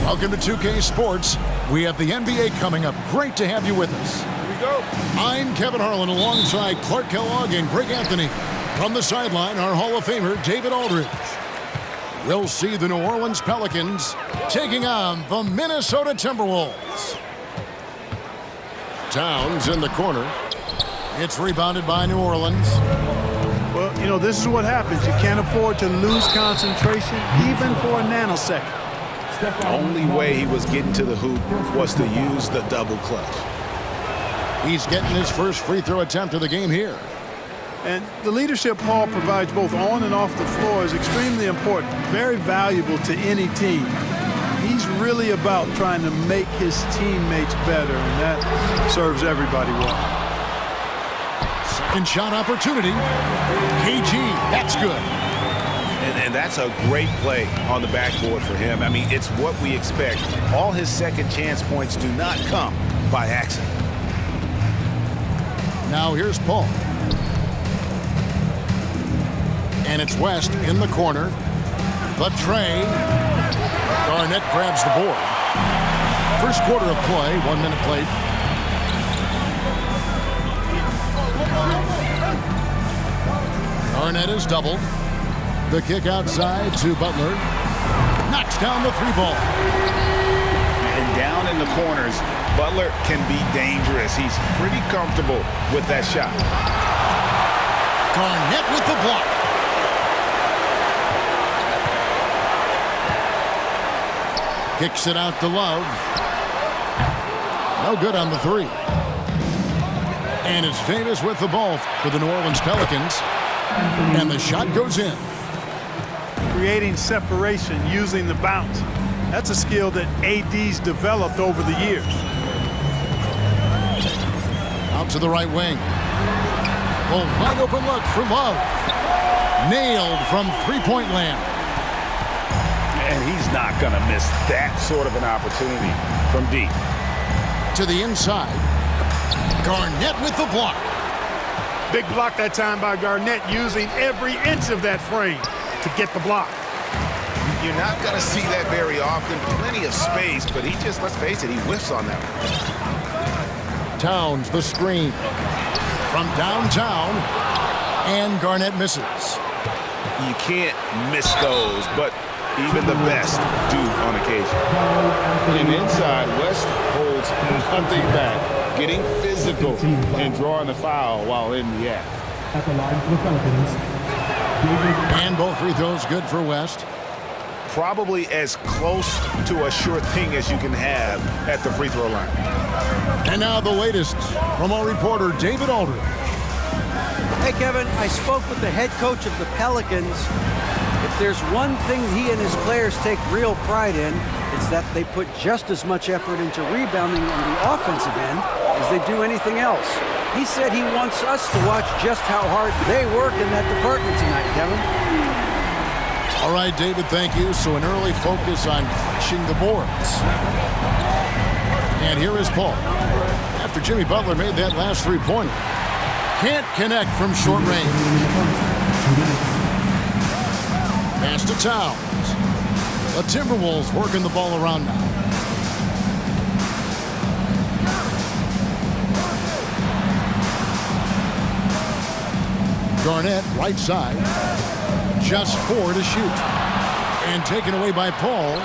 Welcome to 2K Sports. We have the NBA coming up. Great to have you with us. Here we go. I'm Kevin Harlan alongside Clark Kellogg and Greg Anthony. From the sideline, our Hall of Famer, David Aldridge. We'll see the New Orleans Pelicans taking on the Minnesota Timberwolves. Towns in the corner. It's rebounded by New Orleans. Well, you know, this is what happens. You can't afford to lose concentration, even for a nanosecond. The only way he was getting to the hoop was to use the double clutch. He's getting his first free throw attempt of the game here. And the leadership Paul provides both on and off the floor is extremely important, very valuable to any team. He's really about trying to make his teammates better, and that serves everybody well. Second shot opportunity. KG, that's good. And that's a great play on the backboard for him. I mean, it's what we expect. All his second chance points do not come by accident. Now here's Paul. And it's West in the corner. The tray. Garnett grabs the board. First quarter of play, 1 minute played. Garnett is doubled. The kick outside to Butler. Knocks down the three ball. And down in the corners, Butler can be dangerous. He's pretty comfortable with that shot. Garnett with the block. Kicks it out to Love. No good on the three. And it's Davis with the ball for the New Orleans Pelicans. And the shot goes in. Creating separation using the bounce. That's a skill that AD's developed over the years. Out to the right wing. Oh, wide open look for Love. Nailed from three-point land. And he's not going to miss that sort of an opportunity from deep. To the inside. Garnett with the block. Big block that time by Garnett, using every inch of that frame to get the block. You're not going to see that very often. Plenty of space, but he just, let's face it, he whiffs on that one. Towns the screen. From downtown. And Garnett misses. You can't miss those, but even the best do on occasion. And inside, West holds nothing back, getting physical and drawing the foul while in the act. At the line for the Pelicans. And both free throws good for West. Probably as close to a sure thing as you can have at the free throw line. And now the latest from our reporter, David Aldridge. Hey, Kevin, I spoke with the head coach of the Pelicans. If there's one thing he and his players take real pride in, it's that they put just as much effort into rebounding on the offensive end as they do anything else. He said he wants us to watch just how hard they work in that department tonight, Kevin. All right, David, thank you. So an early focus on crashing the boards. And here is Paul. After Jimmy Butler made that last three-pointer. Can't connect from short range. Pass to Towns. The Timberwolves working the ball around now. Garnett, right side. Just 4 to shoot. And taken away by Paul.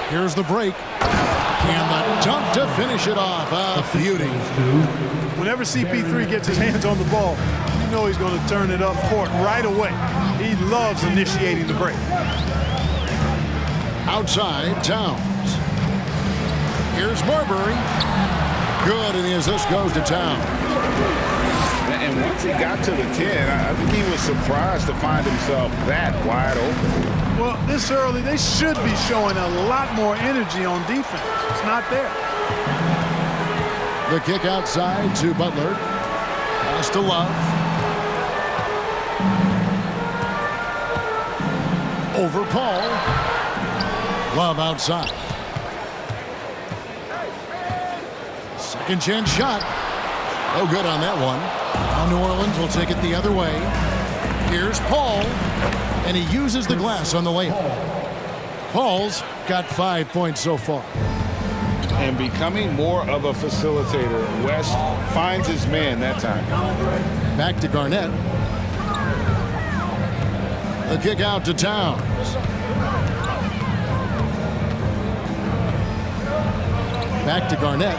Here's the break. And the dunk to finish it off. A beauty. Whenever CP3 gets his hands on the ball, you know he's going to turn it up court right away. He loves initiating the break. Outside, Towns. Here's Marbury. Good, and the assist goes to Towns. And once he got to the 10, I think he was surprised to find himself that wide open. Well, this early, they should be showing a lot more energy on defense. It's not there. The kick outside to Butler. Pass to Love. Over Paul. Love outside. Second chance shot. No good on that one. Now New Orleans will take it the other way. Here's Paul. And he uses the glass on the layup. Paul's got 5 points so far. And becoming more of a facilitator, West finds his man that time. Back to Garnett. The kick out to Towns. Back to Garnett.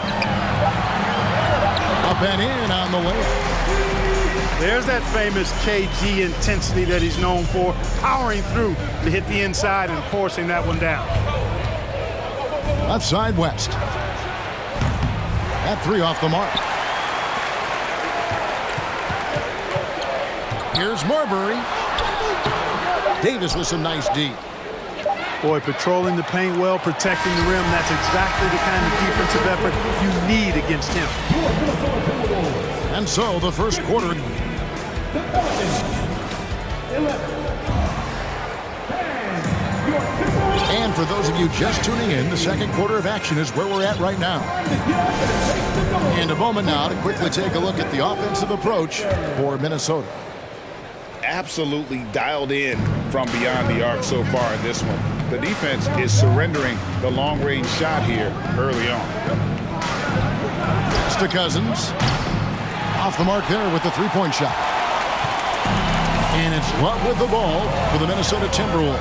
Up and in on the layup. There's that famous KG intensity that he's known for, powering through to hit the inside and forcing that one down. Left side, West. That three off the mark. Here's Marbury. Davis with some nice D. Boy, patrolling the paint well, protecting the rim, that's exactly the kind of defensive effort you need against him. And so the first quarter. And for those of you just tuning in, the second quarter of action is where we're at right now. And a moment now to quickly take a look at the offensive approach for Minnesota. Absolutely dialed in from beyond the arc so far in this one. The defense is surrendering the long-range shot here early on. Pass to Cousins. Off the mark there with the three-point shot. And it's Love with the ball for the Minnesota Timberwolves.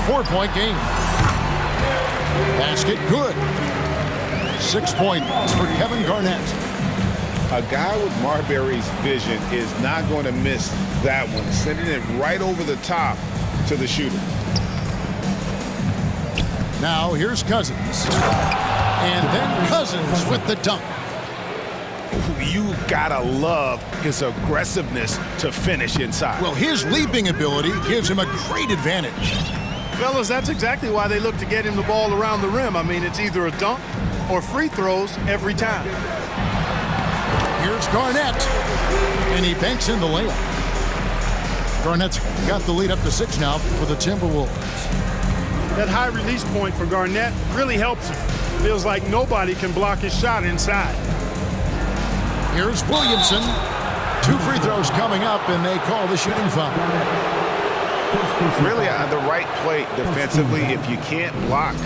4-point game. Basket good. 6 points for Kevin Garnett. A guy with Marbury's vision is not going to miss that one, sending it right over the top to the shooter. Now here's Cousins. And then Cousins with the dunk. You gotta love his aggressiveness to finish inside. Well, his leaping ability gives him a great advantage. Fellas, that's exactly why they look to get him the ball around the rim. I mean, it's either a dunk or free throws every time. Here's Garnett. And he banks in the layup. Garnett's got the lead up to 6 now for the Timberwolves. That high release point for Garnett really helps him. Feels like nobody can block his shot inside. Here's Williamson. 2 free throws coming up, and they call the shooting foul. Really on the right play defensively. If you can't block,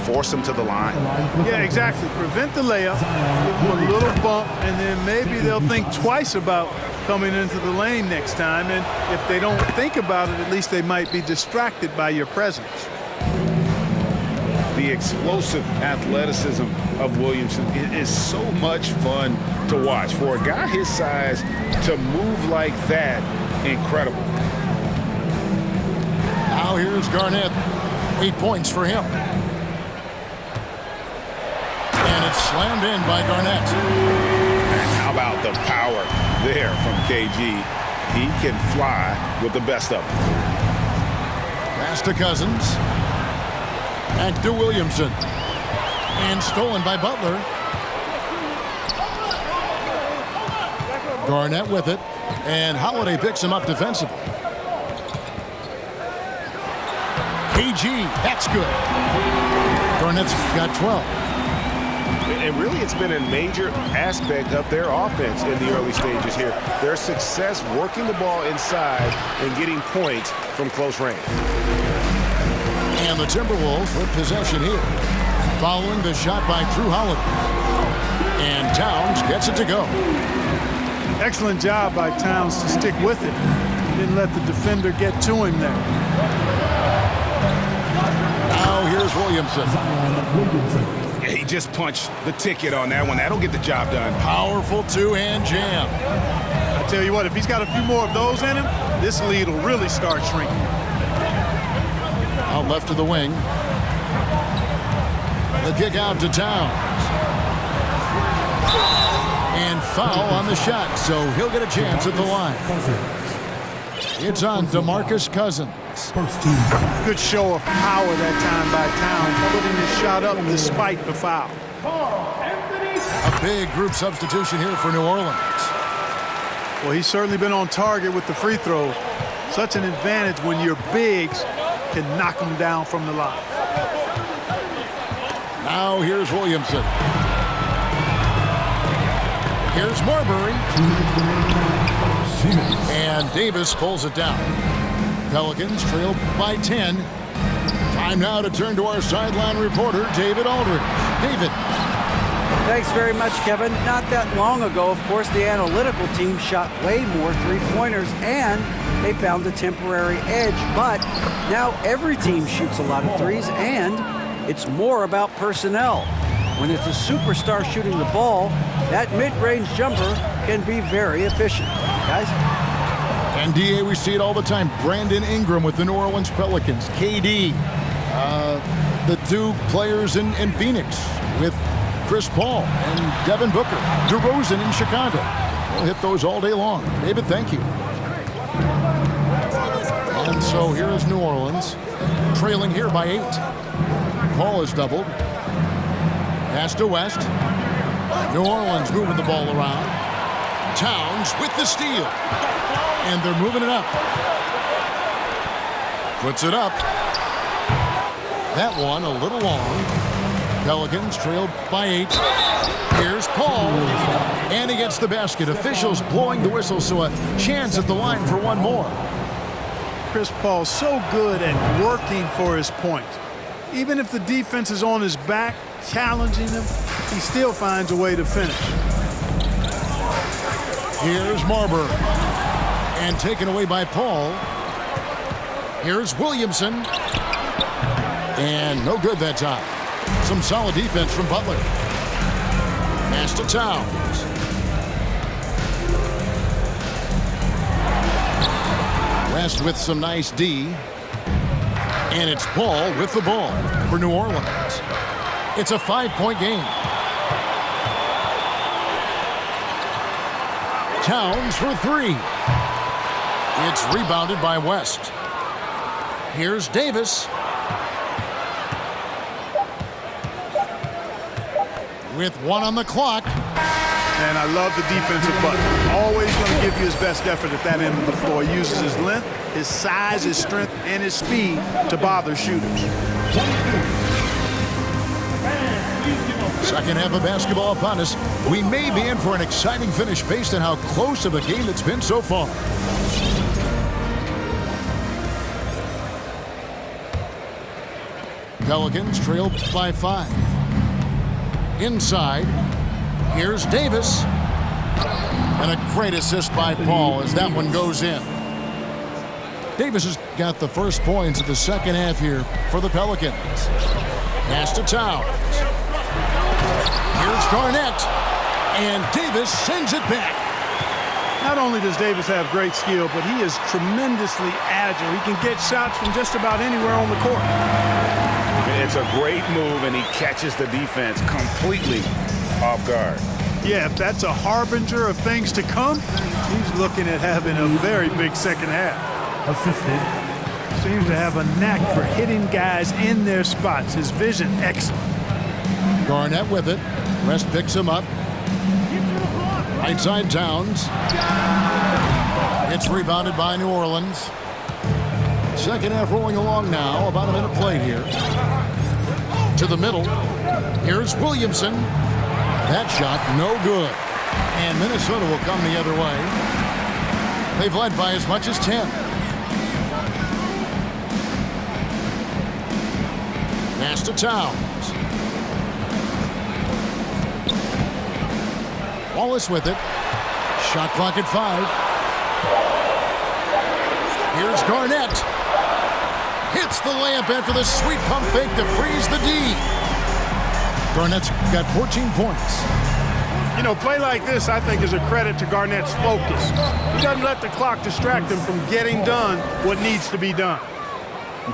force him to the line. Yeah, exactly. Prevent the layup, give him a little bump, and then maybe they'll think twice about coming into the lane next time. And if they don't think about it, at least they might be distracted by your presence. The explosive athleticism of Williamson is so much fun to watch. For a guy his size to move like that, incredible. Now here's Garnett. 8 points for him. And it's slammed in by Garnett. And how about the power there from KG? He can fly with the best of them. Pass to Cousins. Back to Williamson. And stolen by Butler. Garnett with it. And Holiday picks him up defensively. KG, that's good. Garnett's got 12. And really, it's been a major aspect of their offense in the early stages here. Their success working the ball inside and getting points from close range. And the Timberwolves with possession here. Following the shot by Drew Holiday. And Towns gets it to go. Excellent job by Towns to stick with it. Didn't let the defender get to him there. Now here's Williamson. He just punched the ticket on that one. That'll get the job done. Powerful two-hand jam. I tell you what, if he's got a few more of those in him, this lead will really start shrinking. Out left to the wing. The kick out to Towns. And foul on the shot, so he'll get a chance at the line. It's on DeMarcus Cousins. Good show of power that time by Towns, putting his shot up despite the foul. A big group substitution here for New Orleans. Well, he's certainly been on target with the free throws. Such an advantage when your bigs can knock them down from the line. Now here's Williamson. Here's Marbury. And Davis pulls it down. Pelicans trail by 10. Time now to turn to our sideline reporter, David Aldridge. David. Thanks very much, Kevin. Not that long ago, of course, the analytical team shot way more three-pointers, and they found a temporary edge. But now every team shoots a lot of threes, and it's more about personnel. When it's a superstar shooting the ball, that mid-range jumper can be very efficient. Guys? And DA, we see it all the time. Brandon Ingram with the New Orleans Pelicans. KD, the two players in Phoenix with Chris Paul and Devin Booker. DeRozan in Chicago. We'll hit those all day long. David, thank you. And so here is New Orleans, trailing here by 8. Paul is doubled. Pass to West. New Orleans moving the ball around. Towns with the steal. And they're moving it up. Puts it up. That one a little long. Pelicans trailed by 8. Here's Paul. And he gets the basket. Officials blowing the whistle, so a chance at the line for one more. Chris Paul so good at working for his points. Even if the defense is on his back, challenging him, he still finds a way to finish. Here's Marbury. And taken away by Paul. Here's Williamson. And no good that time. Some solid defense from Butler. Pass to Towns. West with some nice D. And it's Paul with the ball for New Orleans. It's a 5-point game. Towns for 3. It's rebounded by West. Here's Davis. With 1 on the clock. And I love the defensive Button. Always going to give you his best effort at that end of the floor. He uses his length, his size, his strength, and his speed to bother shooters. Second half of basketball upon us. We may be in for an exciting finish based on how close of a game it's been so far. Pelicans trailed by 5. Inside, here's Davis. And a great assist by Paul as that one goes in. Davis has got the first points of the second half here for the Pelicans. Pass to Towns. Here's Garnett. And Davis sends it back. Not only does Davis have great skill, but he is tremendously agile. He can get shots from just about anywhere on the court. It's a great move, and he catches the defense completely off guard. Yeah, if that's a harbinger of things to come, he's looking at having a very big second half. Assisted. Seems to have a knack for hitting guys in their spots. His vision, excellent. Garnett with it. West picks him up. Right side Towns. It's rebounded by New Orleans. Second half rolling along now. About a minute played here. To the middle. Here's Williamson. That shot no good. And Minnesota will come the other way. They've led by as much as 10. Pass to Towns. Wallace with it. Shot clock at 5. Here's Garnett. Hits the layup after the sweet pump fake to freeze the D. Garnett's got 14 points. You know, play like this, I think, is a credit to Garnett's focus. He doesn't let the clock distract him from getting done what needs to be done.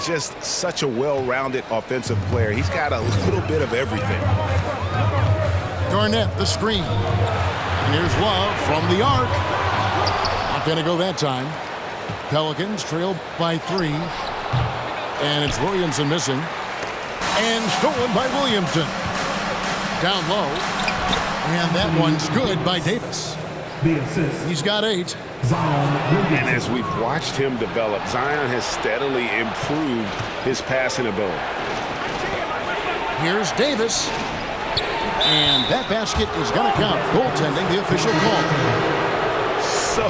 Just such a well-rounded offensive player. He's got a little bit of everything. Garnett, the screen. And here's Love from the arc. Not going to go that time. Pelicans trailed by 3. And it's Williamson missing. And stolen by Williamson. Down low. And that one's good by Davis. The assist. He's got 8. And as we've watched him develop, Zion has steadily improved his passing ability. Here's Davis. And that basket is going to count. Goaltending, the official call. so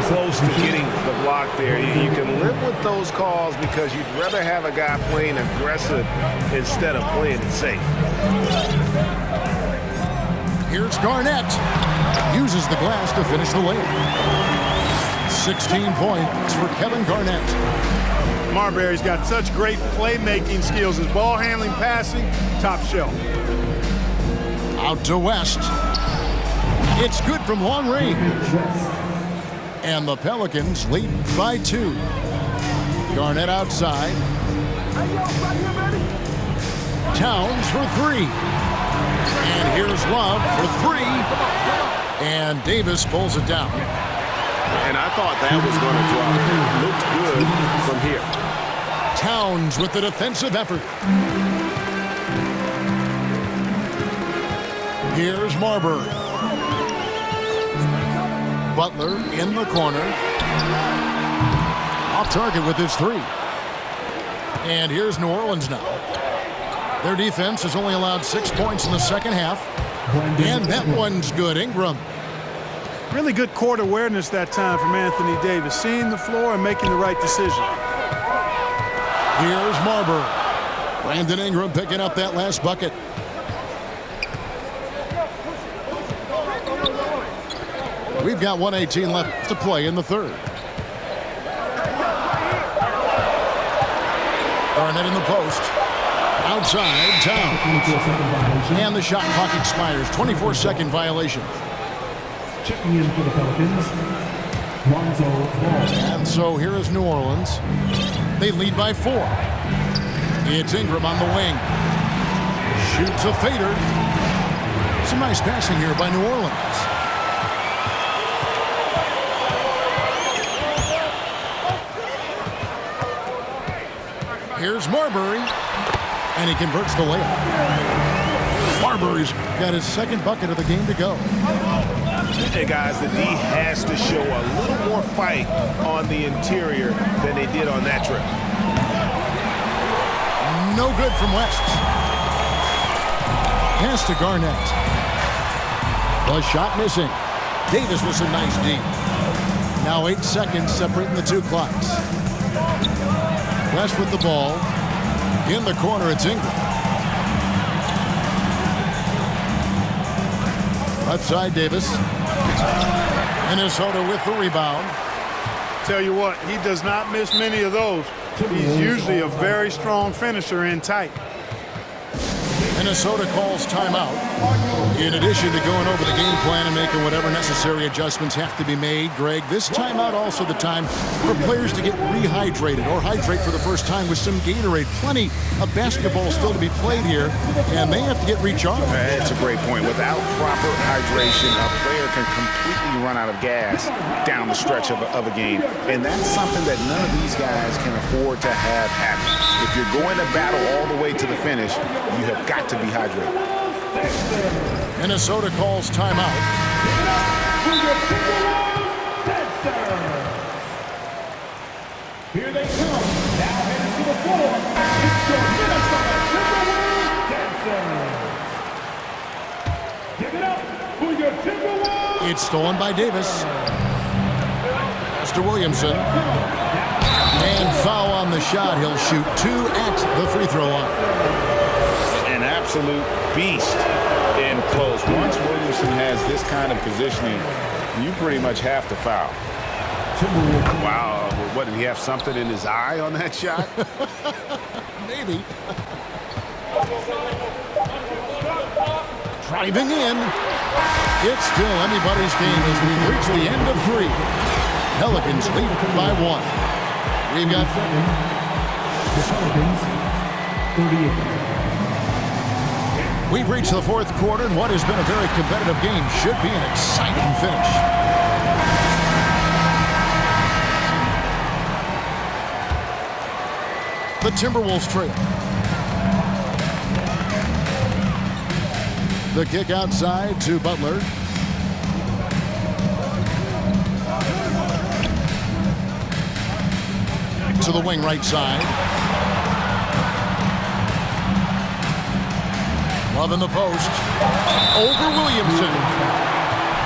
close to getting the block there. You can live with those calls because you'd rather have a guy playing aggressive instead of playing it safe. Here's Garnett. Uses the glass to finish the layup. 16 points for Kevin Garnett. Marbury's got such great playmaking skills. His ball handling, passing, top shelf. Out to West. It's good from long range. And the Pelicans lead by 2. Garnett outside. Towns for 3. And here's Love for 3. And Davis pulls it down. And I thought that was going to drop. Looked good from here. Towns with the defensive effort. Here's Marbury. Butler in the corner. Off target with his 3. And here's New Orleans now. Their defense has only allowed 6 points in the second half. And that one's good. Ingram. Really good court awareness that time from Anthony Davis. Seeing the floor and making the right decision. Here's Marbury. Brandon Ingram picking up that last bucket. We've got 1:18 left to play in the third. Garnett in the post. Outside, Towns. And the shot clock expires. 24-second violation. Checking in for the Pelicans, Lonzo Ball. And so here is New Orleans. They lead by 4. It's Ingram on the wing. Shoots a fader. Some nice passing here by New Orleans. Here's Marbury. And he converts the layup. Marbury's got his second bucket of the game to go. Hey guys, the D has to show a little more fight on the interior than they did on that trip. No good from West. Pass to Garnett. The shot missing. Davis with some nice D. Now 8 seconds separating the 2 clocks. West with the ball. In the corner, it's Ingram. Left side, Davis. Minnesota with the rebound. Tell you what, he does not miss many of those. He's usually a very strong finisher in tight. Minnesota calls timeout. In addition to going over the game plan and making whatever necessary adjustments have to be made, Greg, this timeout also the time for players to get rehydrated or hydrate for the first time with some Gatorade. Plenty of basketball still to be played here, and they have to get recharged. That's a great point. Without proper hydration, a player can completely run out of gas down the stretch of a game. And that's something that none of these guys can afford to have happen. If you're going to battle all the way to the finish, you have got to be hydrated. Minnesota calls timeout. Here they come. Now headed to the floor. It's your Minnesota Timberwolves dancers. Give it up for your Timberwolves. It's stolen by Davis. Pass to Williamson. And foul on the shot. He'll shoot 2 at the free throw line. An absolute beast in close. Once Williamson has this kind of positioning, you pretty much have to foul. Wow, what, did he have something in his eye on that shot? Maybe. Driving in. It's still anybody's game as we reach the end of 3. Pelicans lead by 1. We've got the Pelicans 38. We've reached the 4th quarter, and what has been a very competitive game should be an exciting finish. The Timberwolves trail. The kick outside to Butler. To the wing right side. Love in the post. Over Williamson.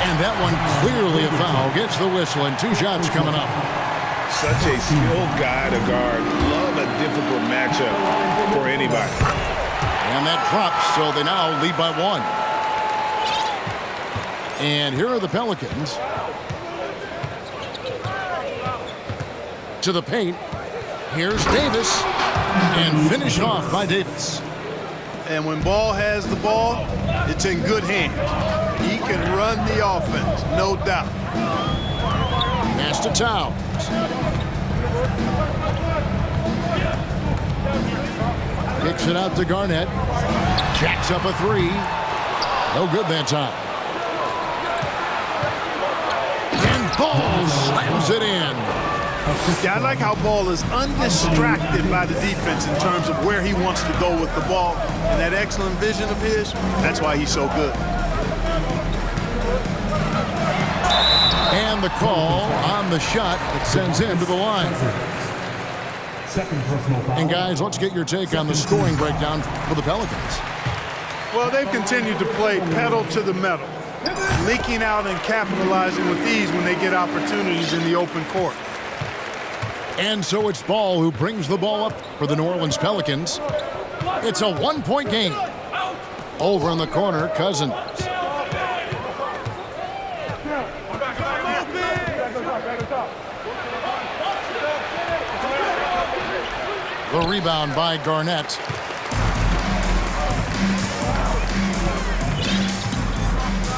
And that one clearly a foul. Gets the whistle, and 2 shots coming up. Such a skilled guy to guard. Love a difficult matchup for anybody. And that drops, so they now lead by 1. And here are the Pelicans. To the paint. Here's Davis. And finished off by Davis. And when Ball has the ball, it's in good hands. He can run the offense, no doubt. Pass to Towns. Kicks it out to Garnett. Jacks up a 3. No good that time. And Ball slams it in. Yeah, I like how Ball is undistracted by the defense in terms of where he wants to go with the ball. And that excellent vision of his, that's why he's so good. And the call on the shot that sends him to the line. Second personal foul. And guys, let's get your take on the scoring breakdown for the Pelicans. Well, they've continued to play pedal to the metal, leaking out and capitalizing with ease when they get opportunities in the open court. And so it's Ball who brings the ball up for the New Orleans Pelicans. It's a 1-point game. Over in the corner, Cousins. The rebound by Garnett.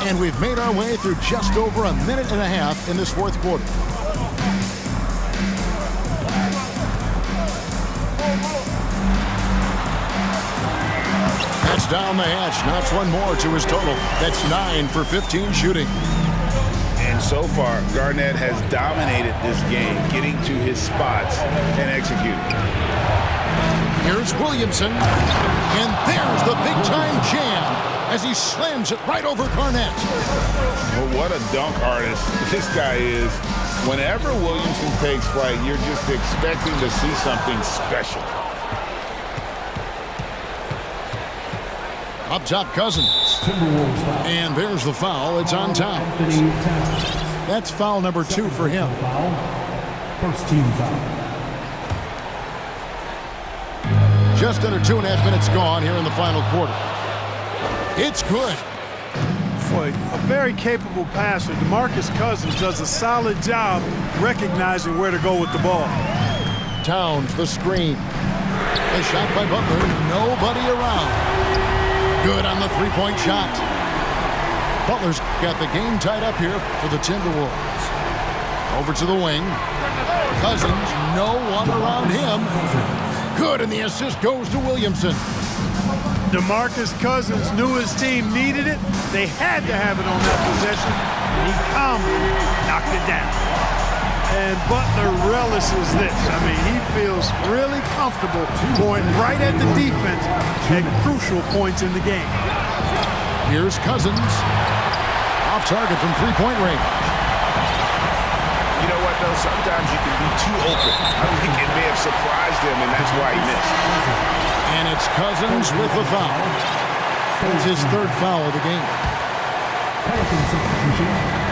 And we've made our way through just over a minute and a half in this 4th quarter. That's down the hatch. Knocks one more to his total. That's 9 for 15 shooting. And so far, Garnett has dominated this game, getting to his spots and executing. Here's Williamson. And there's the big-time jam as he slams it right over Garnett. Well, what a dunk artist this guy is. Whenever Williamson takes flight, you're just expecting to see something special. Up top, Cousins. And there's the foul. It's on Towns. That's foul number 2 for him. First team foul. Just under 2.5 minutes gone here in the final quarter. It's good. Boy, a very capable passer. DeMarcus Cousins does a solid job recognizing where to go with the ball. Towns, the screen. A shot by Butler. Nobody around. Good on the 3-point shot. Butler's got the game tied up here for the Timberwolves. Over to the wing. Cousins, no one around him. Good, and the assist goes to Williamson. DeMarcus Cousins knew his team needed it. They had to have it on that possession, and he calmly knocked it down. And Butler relishes this. I mean, he feels really comfortable going right at the defense at crucial points in the game. Here's Cousins. Off target from 3-point range. You know what, though? Sometimes you can be too open. I think it may have surprised him, and that's why he missed. And it's Cousins with the foul. It's his 3rd foul of the game.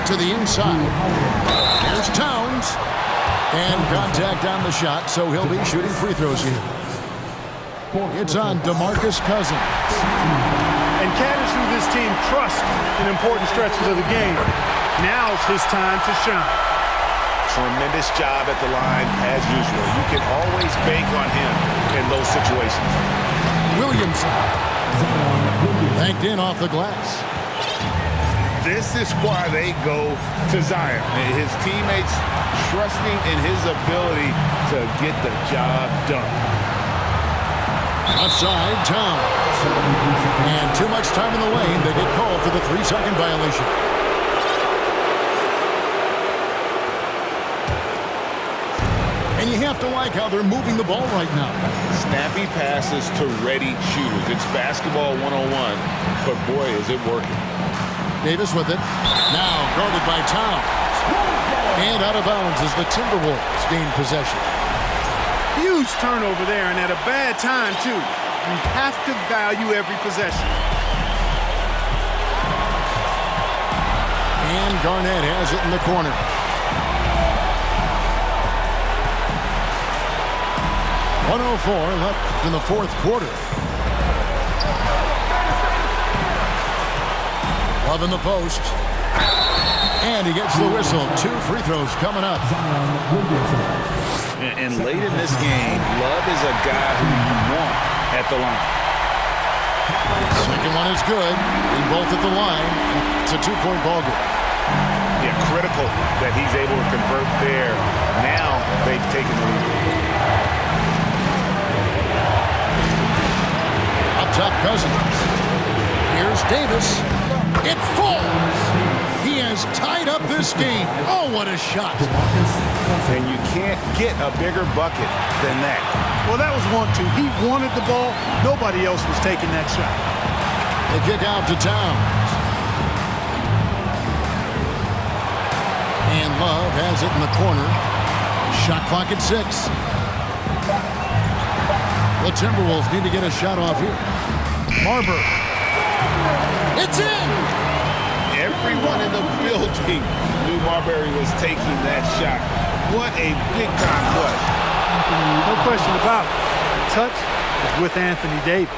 To the inside. Here's Towns. And contact on the shot, so he'll be shooting free throws here. It's on DeMarcus Cousins. And caddies who this team trusts in important stretches of the game. Now's his time to shine. Tremendous job at the line, as usual. You can always bank on him in those situations. Williamson. Banked in off the glass. This is why they go to Zion. His teammates trusting in his ability to get the job done. Outside, Towns. And too much time in the lane. They get called for the 3-second violation. And you have to like how they're moving the ball right now. Snappy passes to ready shooters. It's basketball 101, but boy, is it working. Davis with it. Now guarded by Towns. And out of bounds as the Timberwolves gain possession. Huge turnover there, and at a bad time, too. You have to value every possession. And Garnett has it in the corner. .104 left in the fourth quarter. Love in the post. And he gets the whistle. 2 free throws coming up. And late in this game, Love is a guy who you want at the line. Second one is good. We both at the line. It's a 2-point ball game. Yeah, critical that he's able to convert there. Now they've taken the lead. Up top, Cousins. Here's Davis. It falls. He has tied up this game. Oh, what a shot. And you can't get a bigger bucket than that. Well, that was 1-2. He wanted the ball. Nobody else was taking that shot. The kick out to Towns. And Love has it in the corner. Shot clock at 6. The Timberwolves need to get a shot off here. Barber. It's in! Everyone in the building knew Marbury was taking that shot. What a big-time play. No question about it. The touch is with Anthony Davis.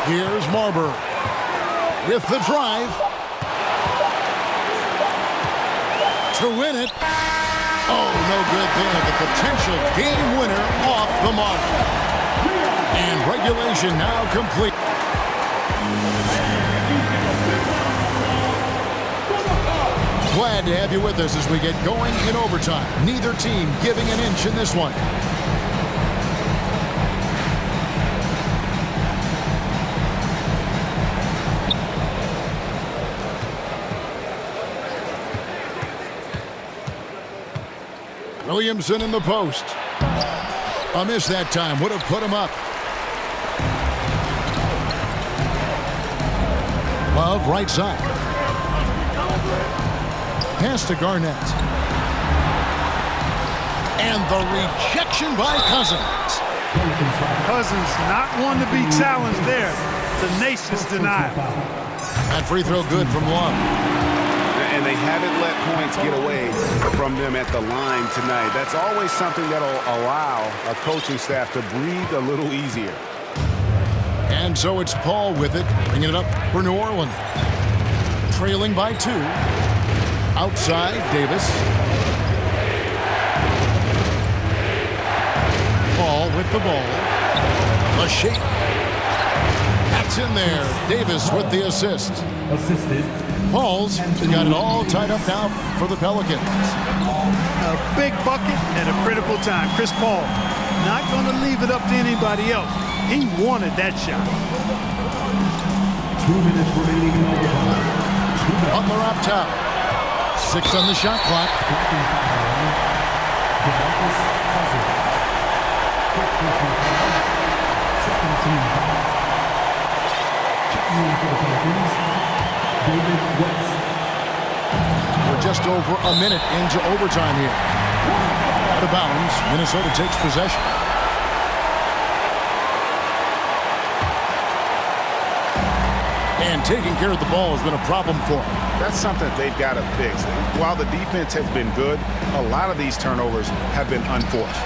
Here's Marbury with the drive to win it. Oh, no good there. The potential game winner off the mark. And regulation now complete. Glad to have you with us as we get going in overtime. Neither team giving an inch in this one. Williamson in the post. A miss that time. Would have put him up. Love right side. Pass to Garnett. And the rejection by Cousins. Cousins not one to be challenged there. Tenacious denial. That free throw good from Love. And they haven't let points get away from them at the line tonight. That's always something that'll allow a coaching staff to breathe a little easier. And so it's Paul with it, bringing it up for New Orleans. Trailing by 2. Outside, Davis. Paul with the ball. A shake. That's in there. Davis with the assist. Assisted. Paul's got it all tied up now for the Pelicans. A big bucket at a critical time. Chris Paul not going to leave it up to anybody else. He wanted that shot. 2 minutes remaining in overtime. Butler up top. 6 on the shot clock. We're just over a minute into overtime here. Out of bounds, Minnesota takes possession. And taking care of the ball has been a problem for them. That's something they've got to fix. While the defense has been good, a lot of these turnovers have been unforced.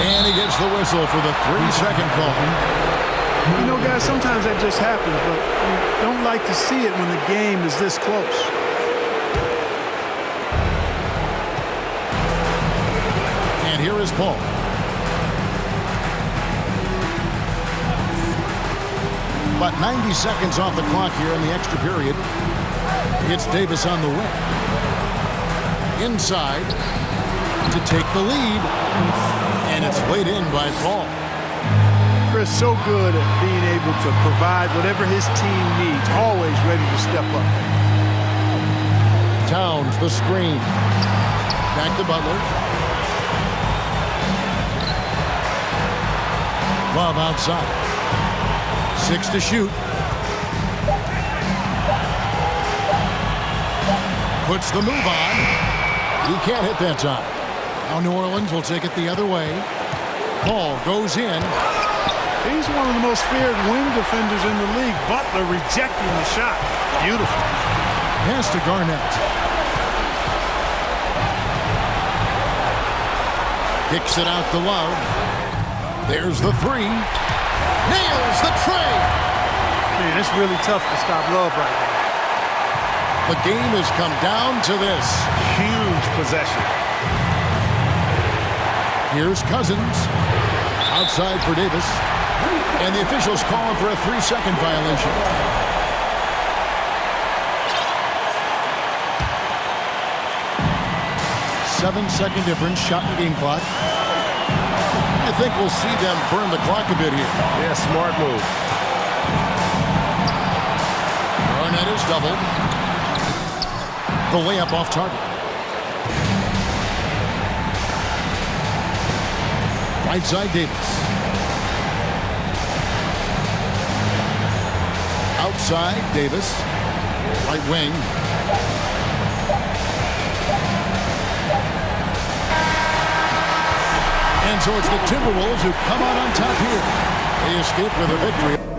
And he gets the whistle for the 3-second call. You know, guys, sometimes that just happens, but you don't like to see it when the game is this close. And here is Paul. About 90 seconds off the clock here in the extra period. It's Davis on the wing. Inside to take the lead. And it's laid in by Paul. Chris, so good at being able to provide whatever his team needs. Always ready to step up. Towns, the screen. Back to Butler. Love outside. 6 to shoot. Puts the move on. He can't hit that time. Now New Orleans will take it the other way. Paul goes in. He's one of the most feared wing defenders in the league. Butler rejecting the shot. Beautiful. Pass to Garnett. Kicks it out to Love. There's the three. Nails the tray. Man, it's really tough to stop Love right now. The game has come down to this. Huge possession. Here's Cousins. Outside for Davis. And the officials calling for a 3-second violation. Seven-second difference, shot and game clock. I think we'll see them burn the clock a bit here. Yeah, smart move. Garnett is doubled. The layup off target. Right side Davis. Outside Davis. Right wing. And so it's the Timberwolves who come out on top here. They escape with a victory.